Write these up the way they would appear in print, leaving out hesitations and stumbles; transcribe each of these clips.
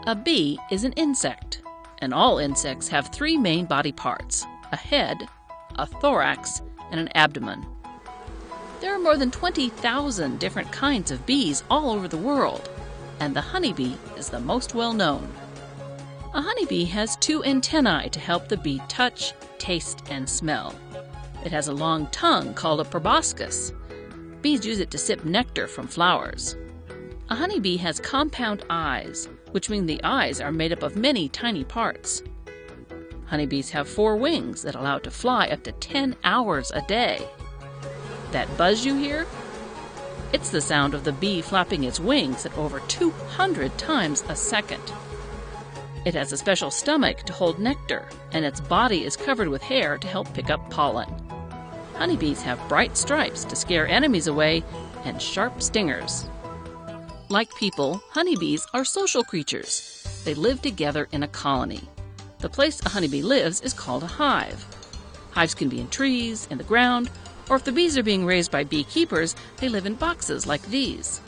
A bee is an insect, and all insects have three main body parts: a head, a thorax, and an abdomen. There are more than 20,000 different kinds of bees all over the world, and the honeybee is the most well-known. A honeybee has two antennae to help the bee touch, taste, and smell. It has a long tongue called a proboscis. Bees use it to sip nectar from flowers. A honeybee has compound eyes, which mean the eyes are made up of many tiny parts. Honeybees have 4 wings that allow it to fly up to 10 hours a day. That buzz you hear? It's the sound of the bee flapping its wings at over 200 times a second. It has a special stomach to hold nectar, and its body is covered with hair to help pick up pollen. Honeybees have bright stripes to scare enemies away and sharp stingers. Like people, honeybees are social creatures. They live together in a colony. The place a honeybee lives is called a hive. Hives can be in trees, in the ground, or if the bees are being raised by beekeepers, they live in boxes like these.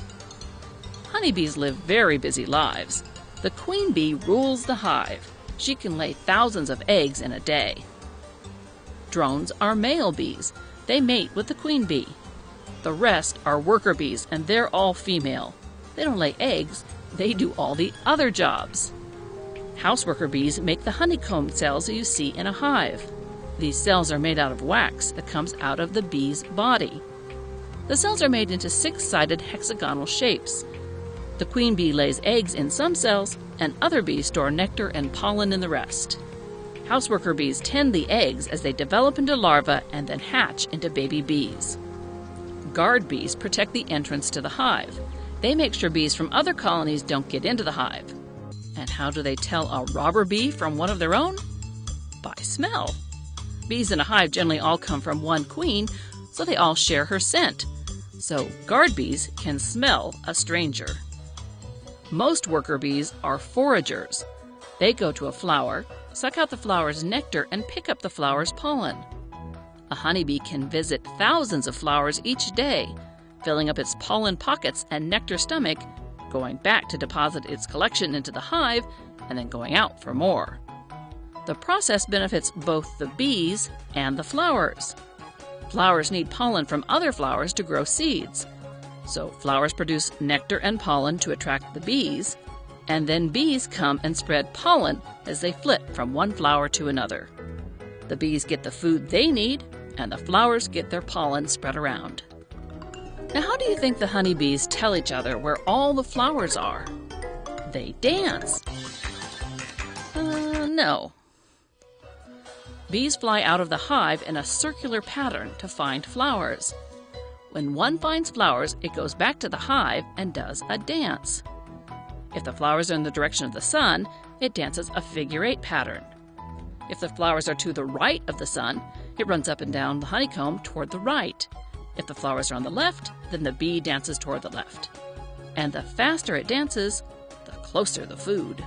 Honeybees live very busy lives. The queen bee rules the hive. She can lay thousands of eggs in a day. Drones are male bees. They mate with the queen bee. The rest are worker bees, and they're all female. They don't lay eggs, they do all the other jobs. Houseworker bees make the honeycomb cells that you see in a hive. These cells are made out of wax that comes out of the bee's body. The cells are made into 6-sided hexagonal shapes. The queen bee lays eggs in some cells, and other bees store nectar and pollen in the rest. Houseworker bees tend the eggs as they develop into larvae and then hatch into baby bees. Guard bees protect the entrance to the hive. They make sure bees from other colonies don't get into the hive. And how do they tell a robber bee from one of their own? By smell. Bees in a hive generally all come from one queen, so they all share her scent. So guard bees can smell a stranger. Most worker bees are foragers. They go to a flower, suck out the flower's nectar, and pick up the flower's pollen. A honeybee can visit thousands of flowers each day, filling up its pollen pockets and nectar stomach, going back to deposit its collection into the hive, and then going out for more. The process benefits both the bees and the flowers. Flowers need pollen from other flowers to grow seeds. So flowers produce nectar and pollen to attract the bees, and then bees come and spread pollen as they flit from one flower to another. The bees get the food they need, and the flowers get their pollen spread around. Now, how do you think the honeybees tell each other where all the flowers are? They dance. No. Bees fly out of the hive in a circular pattern to find flowers. When one finds flowers, it goes back to the hive and does a dance. If the flowers are in the direction of the sun, it dances a figure-8 pattern. If the flowers are to the right of the sun, it runs up and down the honeycomb toward the right. If the flowers are on the left, then the bee dances toward the left. And the faster it dances, the closer the food.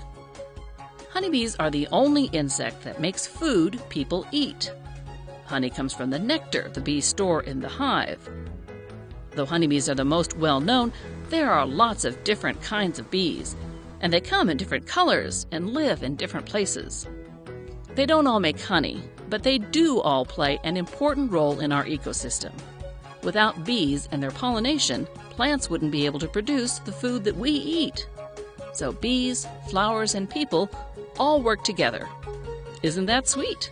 Honeybees are the only insect that makes food people eat. Honey comes from the nectar the bees store in the hive. Though honeybees are the most well-known, there are lots of different kinds of bees, and they come in different colors and live in different places. They don't all make honey, but they do all play an important role in our ecosystem. Without bees and their pollination, plants wouldn't be able to produce the food that we eat. So bees, flowers, and people all work together. Isn't that sweet?